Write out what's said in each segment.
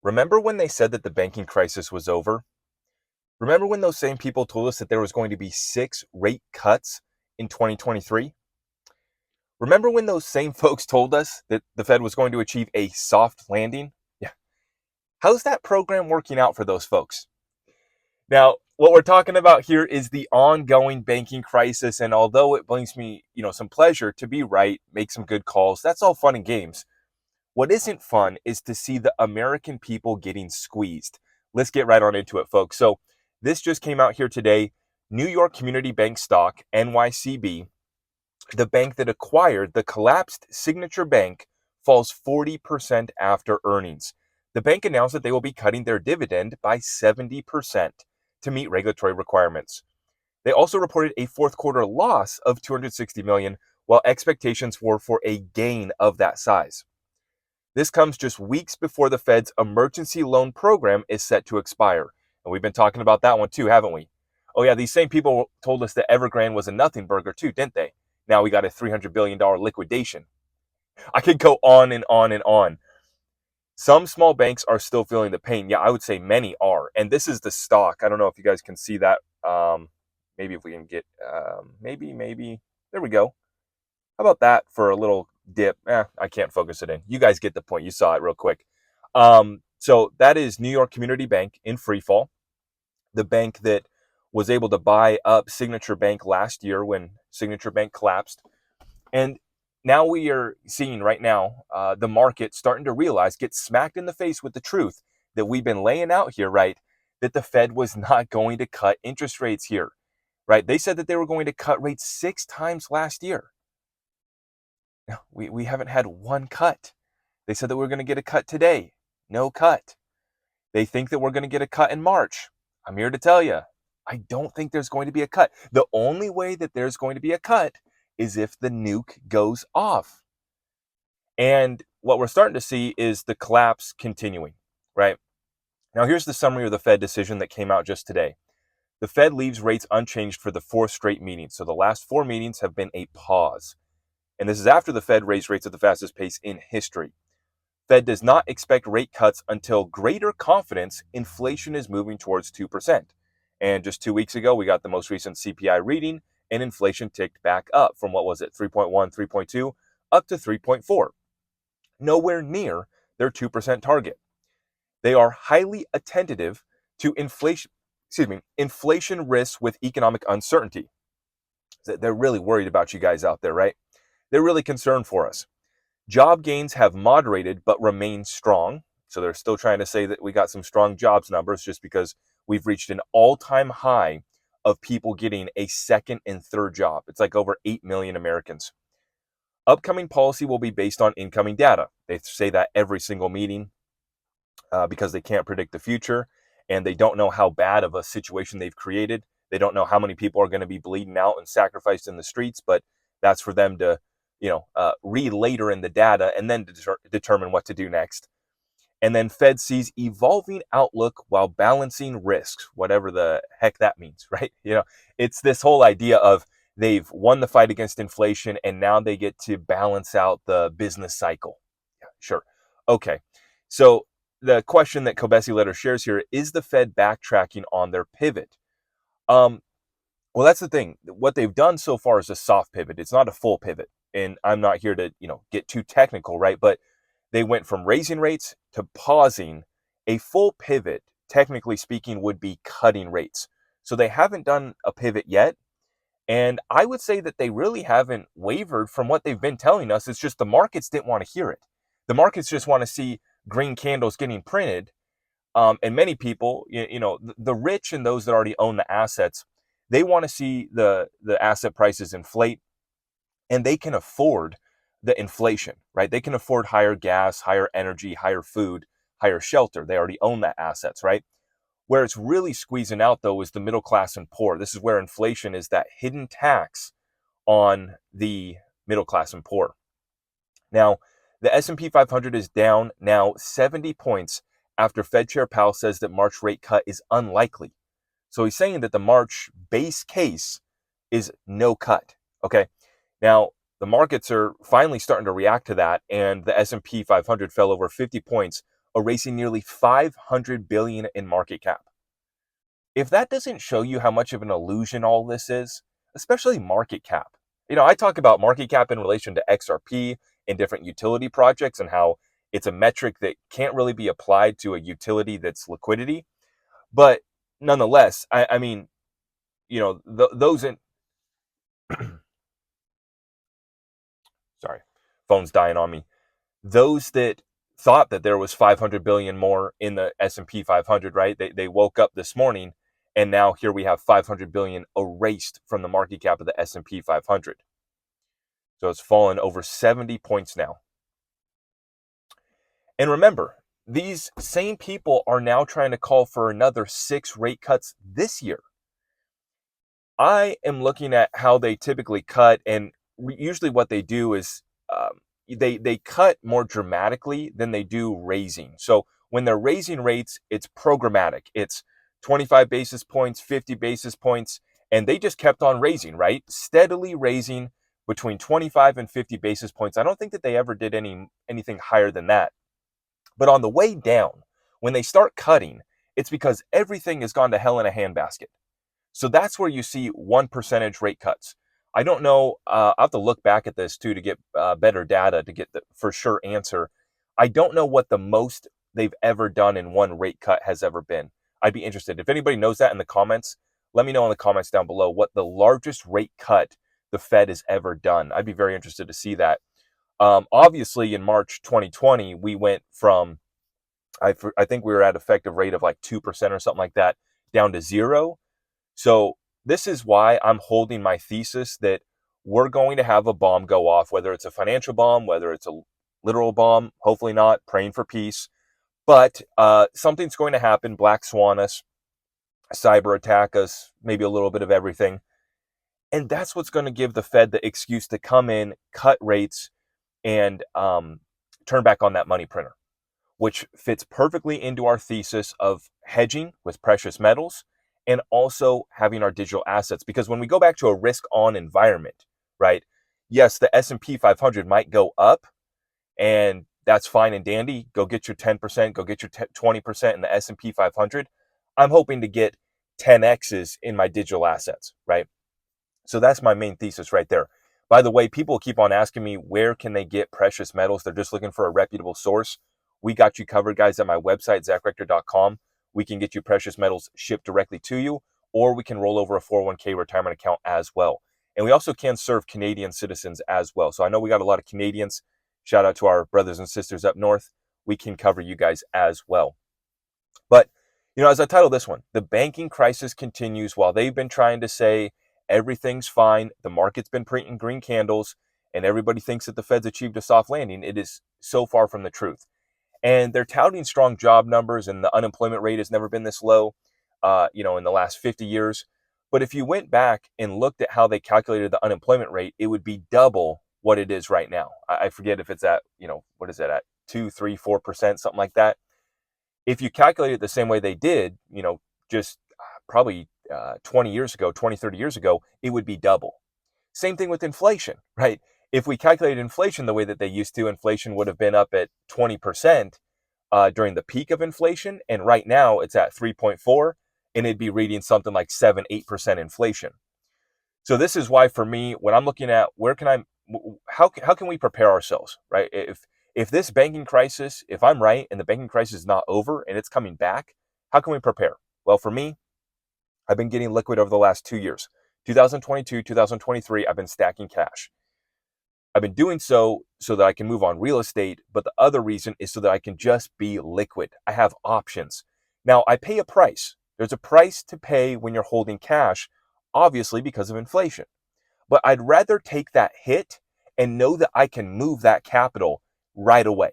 Remember when they said that the banking crisis was over? Remember when those same people told us that there was going to be 6 rate cuts in 2023? Remember when those same folks told us that the Fed was going to achieve a soft landing? Yeah. How's that program working out for those folks? Now, what we're talking about here is the ongoing banking crisis. And although it brings me, some pleasure to be right, make some good calls, that's all fun and games. What isn't fun is to see the American people getting squeezed. Let's get right on into it, folks. So, this just came out here today. New York Community Bank stock, NYCB, the bank that acquired the collapsed Signature Bank, falls 40% after earnings. The bank announced that they will be cutting their dividend by 70% to meet regulatory requirements. They also reported a fourth quarter loss of $260 million, while expectations were for a gain of that size. This comes just weeks before the Fed's emergency loan program is set to expire. And we've been talking about that one too, haven't we? Oh yeah, these same people told us that Evergrande was a nothing burger too, didn't they? Now we got a $300 billion liquidation. I could go on and on and on. Some small banks are still feeling the pain. Yeah, I would say many are. And this is the stock. I don't know if you guys can see that. Maybe if we can get, maybe. There we go. How about that for a little dip? I can't focus it in. You guys get the point. You saw it real quick. So that is New York Community Bank in free fall, the bank that was able to buy up Signature Bank last year when Signature Bank collapsed. And now we are seeing right now the market starting to realize, get smacked in the face with the truth that we've been laying out here, right? That the Fed was not going to cut interest rates here, right? They said that they were going to cut rates 6 times last year. We haven't had one cut. They said that we're going to get a cut today. No cut. They think that we're going to get a cut in March. I'm here to tell you, I don't think there's going to be a cut. The only way that there's going to be a cut is if the nuke goes off. And what we're starting to see is the collapse continuing, right? Now, here's the summary of the Fed decision that came out just today. The Fed leaves rates unchanged for the 4th straight meeting. So the last 4 meetings have been a pause. And this is after the Fed raised rates at the fastest pace in history. Fed does not expect rate cuts until greater confidence inflation is moving towards 2%. And just 2 weeks ago, we got the most recent CPI reading, and inflation ticked back up from what was it, 3.1, 3.2, up to 3.4. Nowhere near their 2% target. They are highly attentive to inflation risks with economic uncertainty. They're really worried about you guys out there, right? They're really concerned for us. Job gains have moderated but remain strong. So they're still trying to say that we got some strong jobs numbers just because we've reached an all-time high of people getting a second and third job. It's like over 8 million Americans. Upcoming policy will be based on incoming data. They say that every single meeting because they can't predict the future and they don't know how bad of a situation they've created. They don't know how many people are going to be bleeding out and sacrificed in the streets, but that's for them to read later in the data and then determine what to do next. And then Fed sees evolving outlook while balancing risks, whatever the heck that means, right? It's this whole idea of they've won the fight against inflation and now they get to balance out the business cycle. Yeah, sure. Okay. So the question that Kobesi Letter shares here is the Fed backtracking on their pivot? Well, that's the thing. What they've done so far is a soft pivot. It's not a full pivot. And I'm not here to, get too technical, right? But they went from raising rates to pausing. A full pivot, technically speaking, would be cutting rates. So they haven't done a pivot yet. And I would say that they really haven't wavered from what they've been telling us. It's just the markets didn't want to hear it. The markets just want to see green candles getting printed. And many people, the rich and those that already own the assets, they want to see the asset prices inflate, and they can afford the inflation, right? They can afford higher gas, higher energy, higher food, higher shelter. They already own that assets, right? Where it's really squeezing out, though, is the middle class and poor. This is where inflation is that hidden tax on the middle class and poor. Now, the S&P 500 is down now 70 points after Fed Chair Powell says that March rate cut is unlikely. So he's saying that the March base case is no cut. Okay. Now, the markets are finally starting to react to that, and the S&P 500 fell over 50 points erasing nearly 500 billion in market cap. If that doesn't show you how much of an illusion all this is, especially market cap. I talk about market cap in relation to XRP and different utility projects and how it's a metric that can't really be applied to a utility that's liquidity. But nonetheless, I mean, those in sorry, phone's dying on me. Those that thought that there was 500 billion more in the S&P 500, right? They woke up this morning and now here we have 500 billion erased from the market cap of the S&P 500. So it's fallen over 70 points now. And remember, these same people are now trying to call for another 6 rate cuts this year. I am looking at how they typically cut, and usually what they do is they cut more dramatically than they do raising. So when they're raising rates, it's programmatic. It's 25 basis points, 50 basis points, and they just kept on raising, right? Steadily raising between 25 and 50 basis points. I don't think that they ever did anything higher than that. But on the way down, when they start cutting, it's because everything has gone to hell in a handbasket. So that's where you see 1% rate cuts. I don't know. I'll have to look back at this too to get better data to get the for sure answer. I don't know what the most they've ever done in one rate cut has ever been. I'd be interested. If anybody knows that in the comments, let me know in the comments down below what the largest rate cut the Fed has ever done. I'd be very interested to see that. Obviously, in March 2020, we went from, I think we were at effective rate of like 2% or something like that, down to 0. So this is why I'm holding my thesis that we're going to have a bomb go off, whether it's a financial bomb, whether it's a literal bomb, hopefully not, praying for peace. But something's going to happen, black swan us, cyber attack us, maybe a little bit of everything. And that's what's going to give the Fed the excuse to come in, cut rates, and turn back on that money printer, which fits perfectly into our thesis of hedging with precious metals and also having our digital assets. Because when we go back to a risk-on environment, right? Yes, the S&P 500 might go up, and that's fine and dandy. Go get your 10%, go get your 20% in the S&P 500. I'm hoping to get 10x's in my digital assets, right? So that's my main thesis right there. By the way, people keep on asking me, where can they get precious metals? They're just looking for a reputable source. We got you covered, guys, at my website, zachrector.com. We can get you precious metals shipped directly to you, or we can roll over a 401k retirement account as well. And we also can serve Canadian citizens as well. So I know we got a lot of Canadians. Shout out to our brothers and sisters up north. We can cover you guys as well. But, as I title this one, the banking crisis continues while they've been trying to say everything's fine. The market's been printing green candles and everybody thinks that the Fed's achieved a soft landing. It is so far from the truth. And they're touting strong job numbers, and the unemployment rate has never been this low, in the last 50 years. But if you went back and looked at how they calculated the unemployment rate, it would be double what it is right now. I forget if it's at, what is it at 2, 3, 4%, something like that. If you calculate it the same way they did, just probably 20 years ago, 20, 30 years ago, it would be double. Same thing with inflation, right? If we calculated inflation the way that they used to, inflation would have been up at 20% during the peak of inflation. And right now it's at 3.4, and it'd be reading something like 7, 8% inflation. So this is why for me, when I'm looking at how can we prepare ourselves, right? If this banking crisis, if I'm right and the banking crisis is not over and it's coming back, how can we prepare? Well, for me, I've been getting liquid over the last 2 years. 2022, 2023, I've been stacking cash. I've been doing so that I can move on real estate, but the other reason is so that I can just be liquid. I have options. Now, I pay a price. There's a price to pay when you're holding cash, obviously because of inflation. But I'd rather take that hit and know that I can move that capital right away.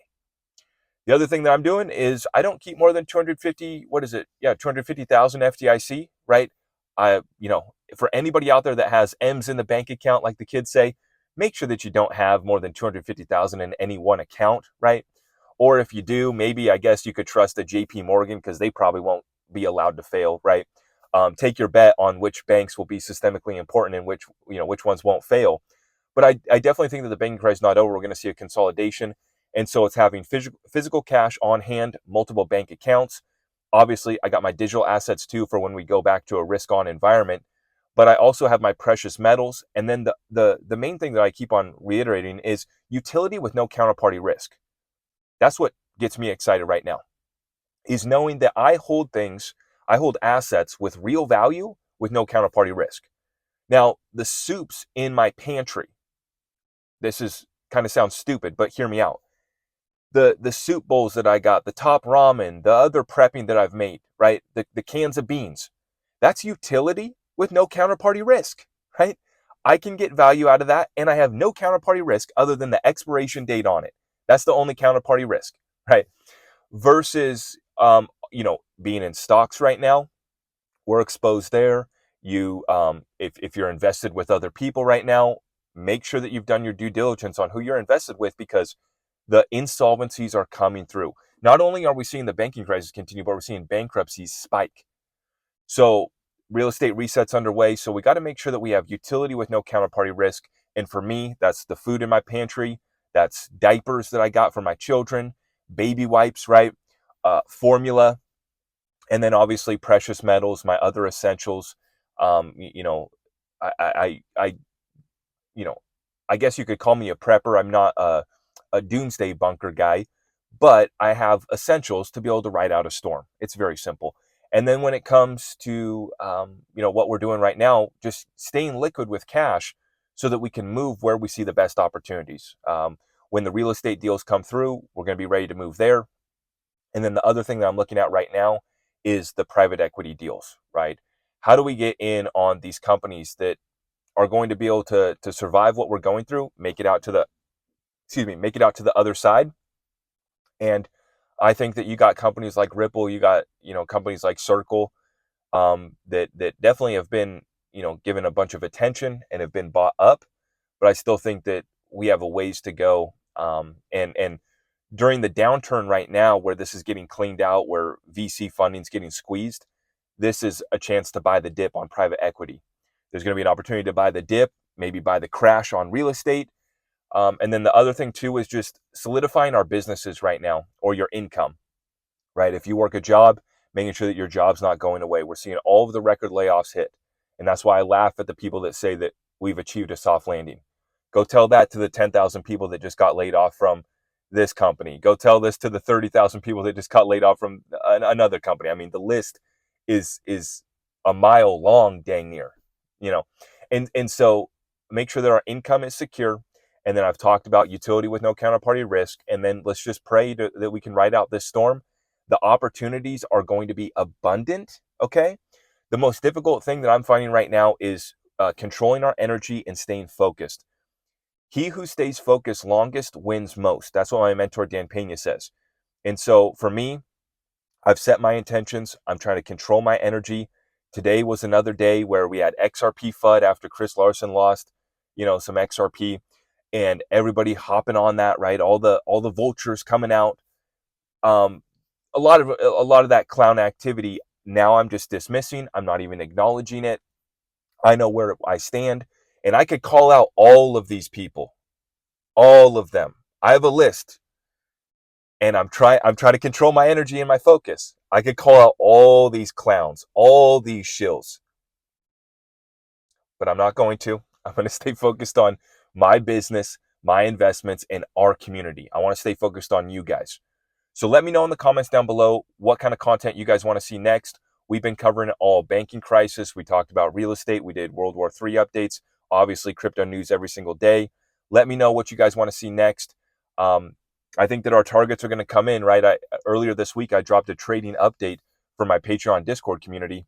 The other thing that I'm doing is I don't keep more than 250, 250,000 FDIC, right? For anybody out there that has M's in the bank account, like the kids say, make sure that you don't have more than 250,000 in any one account, right? Or if you do, maybe I guess you could trust a JP Morgan because they probably won't be allowed to fail, right? Take your bet on which banks will be systemically important and which ones won't fail. But I definitely think that the banking crisis is not over. We're going to see a consolidation. And so it's having physical cash on hand, multiple bank accounts. Obviously, I got my digital assets too for when we go back to a risk on environment. But I also have my precious metals. And then the main thing that I keep on reiterating is utility with no counterparty risk. That's what gets me excited right now, is knowing that I hold assets with real value with no counterparty risk. Now, the soups in my pantry, this is kind of sounds stupid, but hear me out. The soup bowls that I got, the top ramen, the other prepping that I've made, right? The cans of beans. That's utility with no counterparty risk, right? I can get value out of that and I have no counterparty risk other than the expiration date on it. That's the only counterparty risk, right? Versus being in stocks right now, we're exposed there. If you're invested with other people right now, make sure that you've done your due diligence on who you're invested with, because the insolvencies are coming through. Not only are we seeing the banking crisis continue, but we're seeing bankruptcies spike. So real estate resets underway. So we got to make sure that we have utility with no counterparty risk. And for me, that's the food in my pantry. That's diapers that I got for my children, baby wipes, right? Formula, and then obviously precious metals, my other essentials. Um, you know, I you know, I guess you could call me a prepper. I'm not a doomsday bunker guy, but I have essentials to be able to ride out a storm. It's very simple. And then when it comes to what we're doing right now, just staying liquid with cash so that we can move where we see the best opportunities. When the real estate deals come through, we're going to be ready to move there. And then the other thing that I'm looking at right now is the private equity deals, right? How do we get in on these companies that are going to be able to survive what we're going through, make it out to the other side? And I think that you got companies like Ripple, you got, companies like Circle, that definitely have been, given a bunch of attention and have been bought up. But I still think that we have a ways to go. And during the downturn right now, where this is getting cleaned out, where VC funding is getting squeezed, this is a chance to buy the dip on private equity. There's going to be an opportunity to buy the dip, maybe buy the crash on real estate. And then the other thing too is just solidifying our businesses right now, or your income, right? If you work a job, making sure that your job's not going away. We're seeing all of the record layoffs hit. And that's why I laugh at the people that say that we've achieved a soft landing. Go tell that to the 10,000 people that just got laid off from this company. Go tell this to the 30,000 people that just got laid off from another company. I mean, the list is a mile long, dang near, you know. And so make sure that our income is secure. And then I've talked about utility with no counterparty risk. And then let's just pray that we can ride out this storm. The opportunities are going to be abundant, okay? The most difficult thing that I'm finding right now is controlling our energy and staying focused. He who stays focused longest wins most. That's what my mentor Dan Pena says. And so for me, I've set my intentions. I'm trying to control my energy. Today was another day where we had XRP FUD after Chris Larson lost, some XRP, and everybody hopping on that, right? All the vultures coming out. A lot of that clown activity. Now I'm just dismissing. I'm not even acknowledging it. I know where I stand, and I could call out all of these people, all of them. I have a list, and I'm trying to control my energy and my focus. I could call out all these clowns, all these shills, but I'm not going to. I'm going to stay focused on my business, my investments, and our community. I want to stay focused on you guys. So let me know in the comments down below what kind of content you guys want to see next. We've been covering all banking crisis. We talked about real estate. We did World War III updates. Obviously, crypto news every single day. Let me know what you guys want to see next. I think that our targets are going to come in, right? Earlier this week, I dropped a trading update for my Patreon Discord community.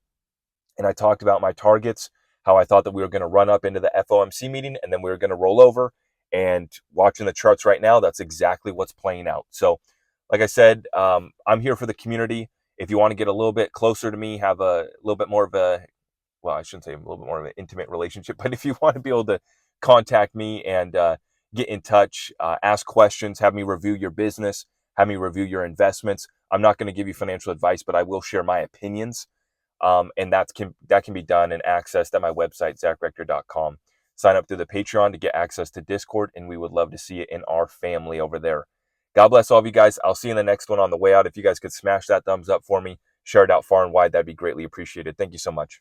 And I talked about my targets, how I thought that we were going to run up into the FOMC meeting and then we were going to roll over. And watching the charts right now, that's exactly what's playing out. So like I said, I'm here for the community. If you want to get a little bit closer to me, have a little bit more of I shouldn't say a little bit more of an intimate relationship, but if you want to be able to contact me and get in touch, ask questions, have me review your business, have me review your investments. I'm not going to give you financial advice, but I will share my opinions. And that can be done and accessed at my website, zachrector.com. Sign up through the Patreon to get access to Discord, and we would love to see it in our family over there. God bless all of you guys. I'll see you in the next one on the way out. If you guys could smash that thumbs up for me, share it out far and wide, that'd be greatly appreciated. Thank you so much.